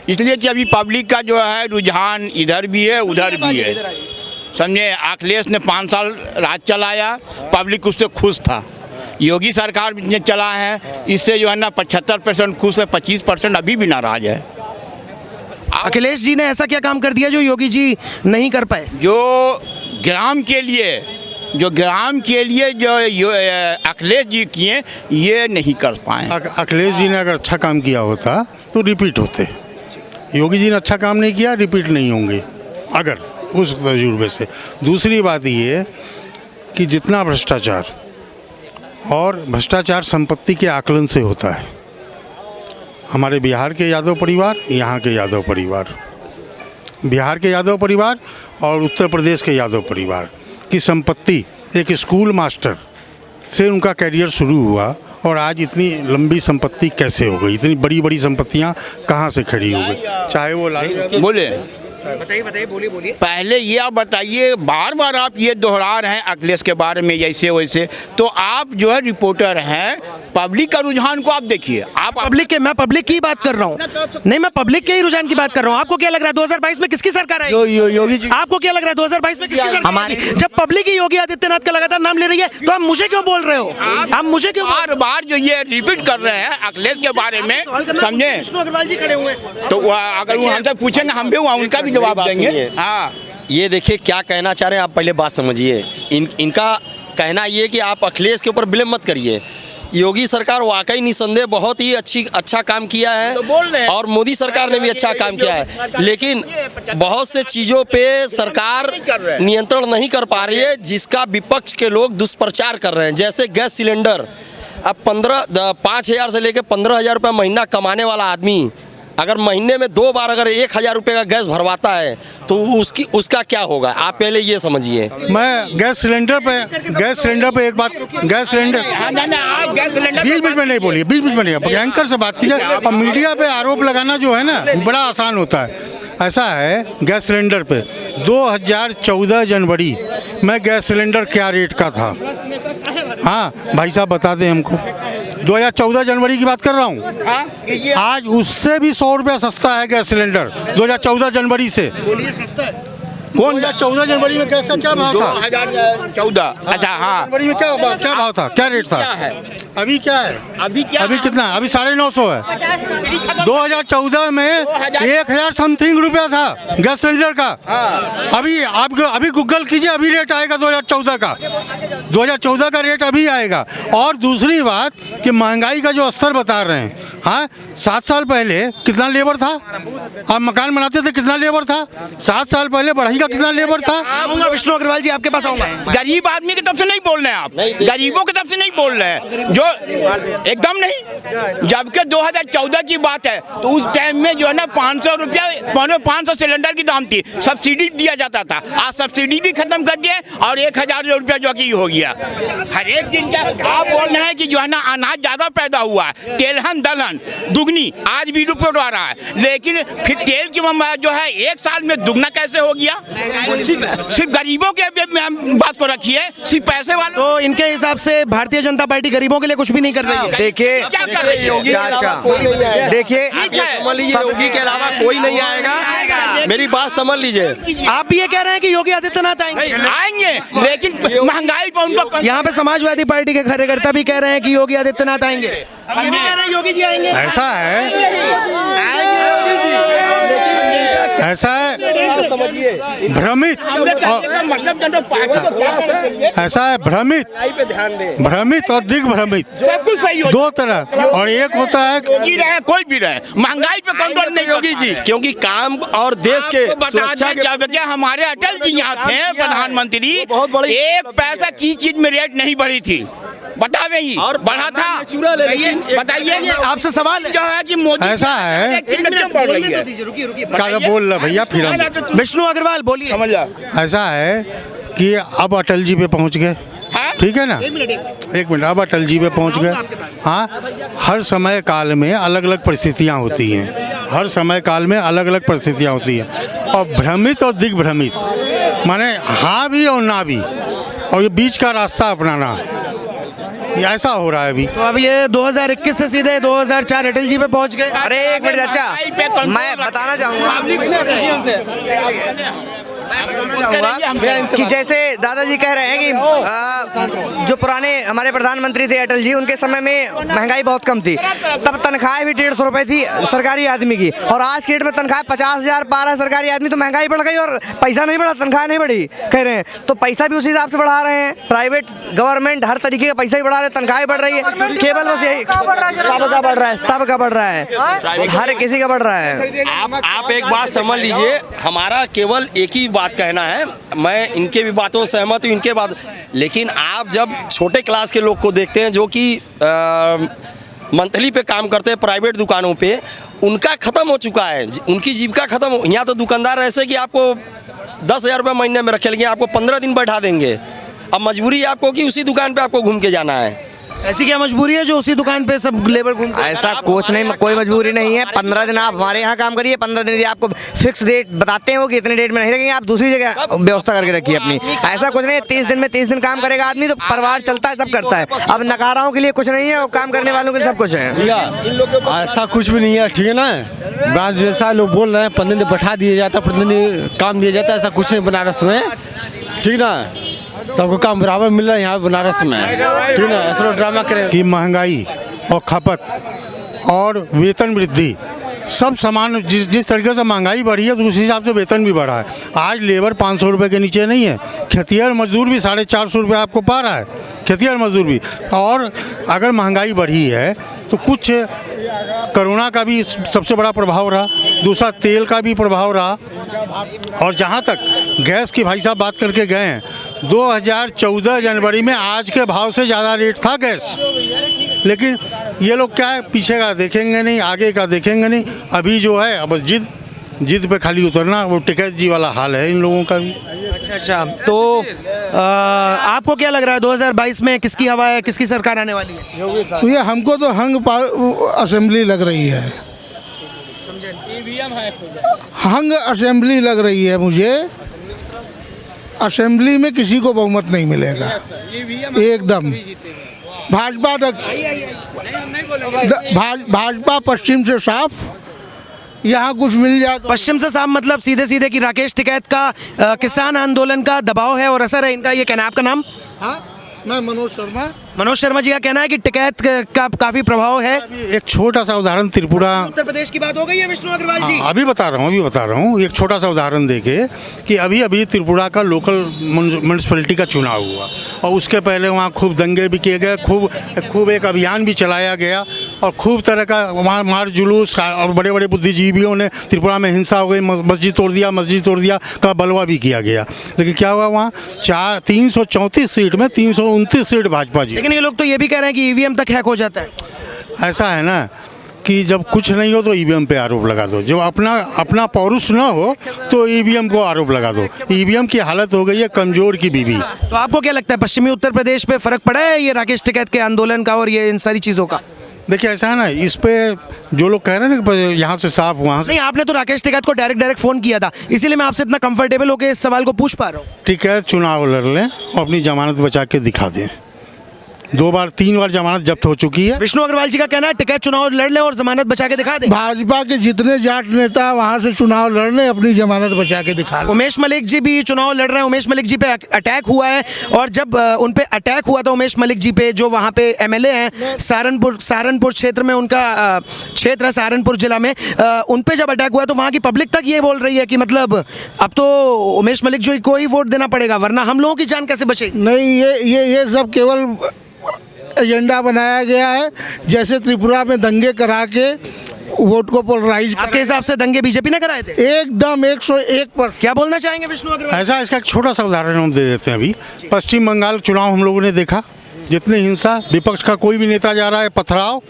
इसलिए कि अभी पब्लिक का जो है रुझान इधर भी है उधर भी है। समझे, अखिलेश ने 5 साल राज चलाया, पब्लिक उससे खुश था। योगी सरकार ने चला है, इससे जो है ना 75% खुश है, 25% अभी भी नाराज है। अखिलेश जी ने ऐसा क्या काम कर दिया जो योगी जी नहीं कर पाए? जो ग्राम के लिए जो अखिलेश जी किए, ये नहीं कर पाए। अखिलेश जी ने अगर अच्छा काम किया होता तो रिपीट होते। योगी जी ने अच्छा काम नहीं किया, रिपीट नहीं होंगे अगर उस तजुर्बे से। दूसरी बात ये कि जितना भ्रष्टाचार और भ्रष्टाचार संपत्ति के आकलन से होता है, हमारे बिहार के यादव परिवार, यहाँ के यादव परिवार, बिहार के यादव परिवार और उत्तर प्रदेश के यादव परिवार की संपत्ति, एक स्कूल मास्टर से उनका करियर शुरू हुआ और आज इतनी लंबी संपत्ति कैसे हो गई, इतनी बड़ी बड़ी संपत्तियां कहां से खड़ी हो गई। चाहे वो बोले बताइए बोलिए। पहले ये आप बताइए, बार बार आप ये दोहरा रहे हैं अखिलेश के बारे में ऐसे वैसे, तो आप जो है रिपोर्टर हैं, पब्लिक का रुझान को आप देखिए। आप मैं पब्लिक की बात कर रहा हूँ। नहीं, मैं पब्लिक के ही रुझान की बात कर रहा हूँ। आपको क्या लग रहा है 2022 में किसकी सरकार आएगी? योगी जी। आपको क्या लग रहा है 2022 में किसकी सरकार आएगी? जब पब्लिक ही योगी आदित्यनाथ का लगातार नाम ले रही है, तो आप मुझे क्यों बोल रहे हो? आप मुझे क्यों बार बार जो ये रिपीट कर रहे हैं अखिलेश के बारे में, समझे? विष्णु अग्रवाल जी खड़े हुए हैं, तो अगर वो हमसे पूछेंगे, हम भी उनका भी जवाब देंगे। हाँ, ये देखिए क्या कहना चाह रहे हैं आप, पहले बात समझिए। इनका कहना ये कि आप अखिलेश के ऊपर ब्लेम मत करिए। योगी सरकार वाकई निसंदेह बहुत ही अच्छा काम किया है, तो बोल रहे हैं। और मोदी सरकार ने भी अच्छा काम किया है, लेकिन बहुत से चीज़ों पे सरकार नियंत्रण नहीं कर पा रही है, जिसका विपक्ष के लोग दुष्प्रचार कर रहे हैं। जैसे गैस सिलेंडर, अब 5,000 से लेकर 15,000 रुपये महीना कमाने वाला आदमी अगर महीने में 2 बार अगर 1,000 रुपये का गैस भरवाता है तो उसका क्या होगा, आप पहले ये समझिए। मैं गैस सिलेंडर पे एक बात, गैस सिलेंडर बीच में नहीं बोलिए, बीच में नहीं, एंकर से बात कीजिए। अब मीडिया पे आरोप लगाना जो है ना बड़ा आसान होता है। ऐसा है, गैस सिलेंडर पे 2014 जनवरी में गैस सिलेंडर क्या रेट का था? हाँ भाई साहब बता दें हमको। 2014 जनवरी की बात कर रहा हूँ। आज उससे भी 100 रुपया सस्ता है गैस सिलेंडर 2014 जनवरी से। कौन 14 जनवरी में गैस का क्या भाव था? 2014। अच्छा, हाँ, जनवरी में क्या भाव था, क्या रेट था? अभी क्या है? अभी कितना? अभी 950 है। 2014 में 1,000 समथिंग रुपया था गैस सिलेंडर का। अभी गूगल कीजिए, अभी रेट आएगा 2014 का। 2014 का रेट अभी आएगा। और दूसरी बात कि महंगाई का जो स्तर बता रहे हैं, हाँ 7 साल पहले कितना लेबर था? आप मकान बनाते थे, कितना लेबर था? 7 साल पहले बढ़ई का कितना लेबर था? विष्णु अग्रवाल जी आपके पास आऊंगा। गरीब आदमी की तरफ से नहीं बोल रहे हैं आप, गरीबों की तरफ से नहीं बोल रहे हैं, जो एकदम नहीं। जबकि 2014 की बात है तो उस टाइम में जो है ना 500 रुपया 500 सिलेंडर की दाम थी, सब्सिडी दिया जाता था। आज सब्सिडी भी खत्म कर दिए और 1,000 रुपया जो कि हो गया हर एक चीज का। आप बोल रहे हैं कि जो है ना अनाज ज्यादा पैदा हुआ है, तेलहन दलहन दुगनी आज भी रिपोर्ट आ रहा है, लेकिन फिर तेल की जो है 1 साल में दुगना कैसे हो गया? सिर्फ गरीबों के बात को रखिए, सिर्फ पैसे वालों। तो इनके हिसाब से भारतीय जनता पार्टी गरीबों के लिए कुछ भी नहीं कर रही है। देखिए क्या कर रही है योगी? देखिए समझ लीजिए, योगी के अलावा कोई नहीं आएगा। मेरी बात समझ लीजिए। आप भी ये कह रहे हैं कि योगी आदित्यनाथ आएंगे, लेकिन महंगाई पर उनको। यहाँ पे समाजवादी पार्टी के कार्यकर्ता भी कह रहे हैं कि योगी आदित्यनाथ आएंगे। अब ये भी कह रहे हैं योगी जी आएंगे। ऐसा है समझिए, भ्रमित, ऐसा है भ्रमित और दिग्भ्रमित, सब कुछ सही हो, 2 तरह। और एक होता है कोई भी रहे, महंगाई पे कंट्रोल नहीं योगी जी, क्योंकि काम और देश के सुरक्षा के जब हमारे अटल जी यहाँ थे प्रधानमंत्री, बहुत बड़ी 1 पैसा की चीज में रेट नहीं बढ़ी थी, बतावे ही और बढ़ा था। बताइए, आपसे सवाल जो है कि मोदी ऐसा है, क्या बोल रहा भैया? फिर विष्णु अग्रवाल बोलिए। समझ ला। ऐसा है कि अब अटल जी पे पहुंच गए, ठीक है ना? 1 मिनट, अब अटल जी पे पहुंच गए। हाँ, हर समय काल में अलग अलग परिस्थितियां होती हैं, हर समय काल में अलग अलग परिस्थितियां होती हैं। और भ्रमित और दिग्भ्रमित माने हाँ भी और ना भी, और ये बीच का रास्ता अपनाना, ये ऐसा हो रहा है अभी। तो अब ये 2021 से सीधे 2004 अटल जी पे पहुंच गए। अरे एक मिनट चाचा, मैं बताना चाहूँगा कि जैसे दादाजी कह रहे हैं कि जो पुराने हमारे प्रधानमंत्री थे अटल जी, उनके समय में महंगाई बहुत कम थी, तब तनख्वाहें भी 150 रुपए थी सरकारी आदमी की, और आज के डेट में तनख्वाह 50,000 पा रहा है सरकारी आदमी, तो महंगाई बढ़ गई और पैसा नहीं बढ़ा, तनख्वाह नहीं बढ़ी कह रहे हैं। तो पैसा भी उसी हिसाब से बढ़ा रहे हैं, प्राइवेट गवर्नमेंट हर तरीके का पैसा ही बढ़ा रहे हैं, तनख्वाहें बढ़ रही है, केवल बस यही सबका बढ़ रहा है, सबका बढ़ रहा है, हर किसी का बढ़ रहा है। आप एक बात समझ लीजिए, हमारा केवल एक ही बात कहना है, मैं इनके भी बातों से सहमत हूँ, इनके बात, लेकिन आप जब छोटे क्लास के लोग को देखते हैं जो कि मंथली पे काम करते हैं प्राइवेट दुकानों पे, उनका ख़त्म हो चुका है, उनकी जीविका ख़त्म हो। यहाँ तो दुकानदार ऐसे कि आपको 10,000 रुपये महीने में रखे, लेकिन आपको 15 दिन बैठा देंगे। अब मजबूरी आपको कि उसी दुकान पे आपको घूम के जाना है। ऐसी क्या मजबूरी है जो उसी दुकान पे सब लेबर घूम? ऐसा कुछ नहीं, कोई मजबूरी नहीं है। 15 दिन आप हमारे यहाँ काम करिए, 15 दिन आपको फिक्स डेट बताते हो कि इतने डेट में नहीं रखेंगे, आप दूसरी जगह व्यवस्था करके रखिए अपनी। ऐसा कुछ नहीं है, 30 दिन काम करेगा आदमी तो परिवार चलता है, सब करता है। अब नकाराओं के लिए कुछ नहीं है, काम करने वालों के लिए सब कुछ है। ऐसा कुछ भी नहीं है, ठीक है ना। ब्रांच जैसा लोग बोल रहे हैं 15 दिन बैठा दिया जाता, 15 दिन काम दिया जाता है, ऐसा कुछ नहीं बनारस में, ठीक ना। सबको काम बराबर मिल रहा है यहाँ बनारस में, ठीक ना। ऐसा ड्रामा करें कि महंगाई और खपत और वेतन वृद्धि सब समान, जिस तरीके से महंगाई बढ़ी है तो उस हिसाब से वेतन भी बढ़ा है। आज लेबर 500 रुपये के नीचे नहीं है, खेतिहर मजदूर भी 450 रुपये आपको पा रहा है, खेतिहर मजदूर भी। और अगर महंगाई बढ़ी है तो कुछ कोरोना का भी सबसे बड़ा प्रभाव रहा, दूसरा तेल का भी प्रभाव रहा, और जहाँ तक गैस की भाई साहब बात करके गए हैं, 2014 जनवरी में आज के भाव से ज़्यादा रेट था गैस, लेकिन ये लोग क्या है, पीछे का देखेंगे नहीं, आगे का देखेंगे नहीं। अभी जो है बस जिद पे खाली उतरना, वो टिकैत जी वाला हाल है इन लोगों का भी। अच्छा, तो आपको क्या लग रहा है 2022 में किसकी हवा है, किसकी सरकार आने वाली है? ये हमको तो हंग असेंबली लग रही है, हंग असेंबली लग रही है मुझे। असेंबली में किसी को बहुमत नहीं मिलेगा एकदम। भाजपा पश्चिम से साफ, यहाँ कुछ मिल जाए तो। पश्चिम से साफ मतलब सीधे सीधे कि राकेश टिकैत का किसान आंदोलन का दबाव है और असर है इनका, ये कहना है। आपका नाम? हाँ, मैं मनोज शर्मा। मनोज शर्मा जी का कहना है कि टिकैत का काफी प्रभाव है। एक छोटा सा उदाहरण, त्रिपुरा उत्तर प्रदेश की बात हो गई है विष्णु अग्रवाल जी। अभी बता रहा हूँ एक छोटा सा उदाहरण देके कि अभी त्रिपुरा का लोकल म्यूनसिपैलिटी का चुनाव हुआ और उसके पहले वहाँ खूब दंगे भी किए गए, खूब एक अभियान भी चलाया गया और खूब तरह का वहाँ मार जुलूस, और बड़े बड़े बुद्धिजीवियों ने त्रिपुरा में हिंसा हो गई, मस्जिद तोड़ दिया का बलवा भी किया गया। लेकिन क्या हुआ, वहाँ 334 सीट में 329 सीट भाजपा जी। लेकिन ये लोग तो ये भी कह रहे हैं कि ईवीएम तक हैक हो जाता है। ऐसा है ना कि जब कुछ नहीं हो तो ईवीएम पे आरोप लगा दो, जब अपना पौरुष ना हो तो ईवीएम को आरोप लगा दो। ईवीएम की हालत हो गई है कमजोर की बीवी। तो आपको क्या लगता है पश्चिमी उत्तर प्रदेश पे फर्क पड़ा है ये राकेश टिकैत के आंदोलन का और ये इन सारी चीजों का? देखिए ऐसा है ना, इस पे जो लोग कह रहे हैं ना यहाँ से साफ, वहाँ से नहीं, आपने तो राकेश टिकैत को डायरेक्ट फोन किया था, इसीलिए मैं आपसे इतना कंफर्टेबल होकर इस सवाल को पूछ पा रहा हूँ। ठीक है, चुनाव लड़ लें और अपनी जमानत बचा के दिखा दें। 3 बार जमानत जब्त हो चुकी है। विष्णु अग्रवाल जी का कहना है टिकैत चुनाव लड़ ले और जमानत बचा के दिखा दे। भाजपा के जितने जाट नेता वहाँ से चुनाव लड़ ले, अपनी जमानत बचा के दिखा ले। उमेश मलिक जी भी चुनाव लड़ रहे हैं, उमेश मलिक जी पे अटैक हुआ है, और जब उन पे अटैक हुआ था उमेश मलिक जी पे, जो वहाँ पे एमएलए हैं सहारनपुर क्षेत्र में, उनका क्षेत्र है सहारनपुर जिला में, उन पे जब अटैक हुआ तो वहाँ की पब्लिक तक ये बोल रही है कि मतलब अब तो उमेश मलिक जी को ही वोट देना पड़ेगा वरना हम लोगों की जान कैसे बचेगी। नहीं, ये सब केवल एजेंडा बनाया गया है, जैसे त्रिपुरा में दंगे करा के वोट को पोलराइज। आपके हिसाब से दंगे बीजेपी ने कराए थे? एकदम 101%। क्या बोलना चाहेंगे विष्णु अग्रवाल? ऐसा, इसका एक छोटा सा उदाहरण हम दे देते हैं। अभी पश्चिम बंगाल चुनाव हम लोगों ने देखा, जितनी हिंसा, विपक्ष का कोई भी नेता जा रहा है, पथराव,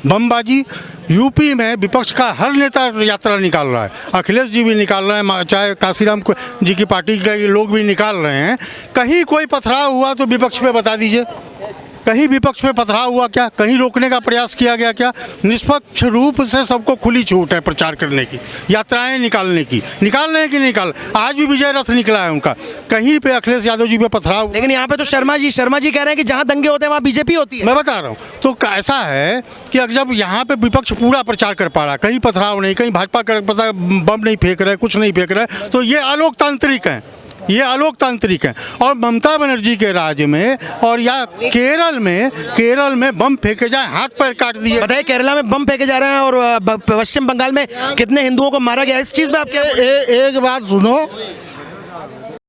बमबाजी। यूपी में विपक्ष का हर नेता यात्रा निकाल रहा है, अखिलेश जी भी निकाल रहे हैं, चाहे काशीराम जी की पार्टी के लोग भी निकाल रहे हैं। कहीं कोई पथराव हुआ तो विपक्ष पे बता दीजिए, कहीं विपक्ष पे पथराव हुआ क्या? कहीं रोकने का प्रयास किया गया क्या? निष्पक्ष रूप से सबको खुली छूट है प्रचार करने की, यात्राएं निकालने की, निकाल। आज भी विजय रथ निकला है उनका, कहीं पे अखिलेश यादव जी पे पथराव। लेकिन यहाँ पे तो शर्मा जी कह रहे हैं कि जहाँ दंगे होते हैं वहाँ बीजेपी होती है। मैं बता रहा हूँ, तो ऐसा है कि अगर जब यहाँ पे विपक्ष पूरा प्रचार कर पा रहा, कहीं पथराव नहीं, कहीं भाजपा का बम नहीं फेंक रहे, कुछ नहीं फेंक रहे, तो ये अलोकतांत्रिक है, ये अलोकतांत्रिक है। और ममता बनर्जी के राज्य में और या केरल में बम फेंके जाए, हाथ पैर काट दिए। बताइए, केरला में बम फेंके जा रहे हैं और पश्चिम बंगाल में कितने हिंदुओं को मारा गया, इस चीज़ में आप क्या? एक बात सुनो,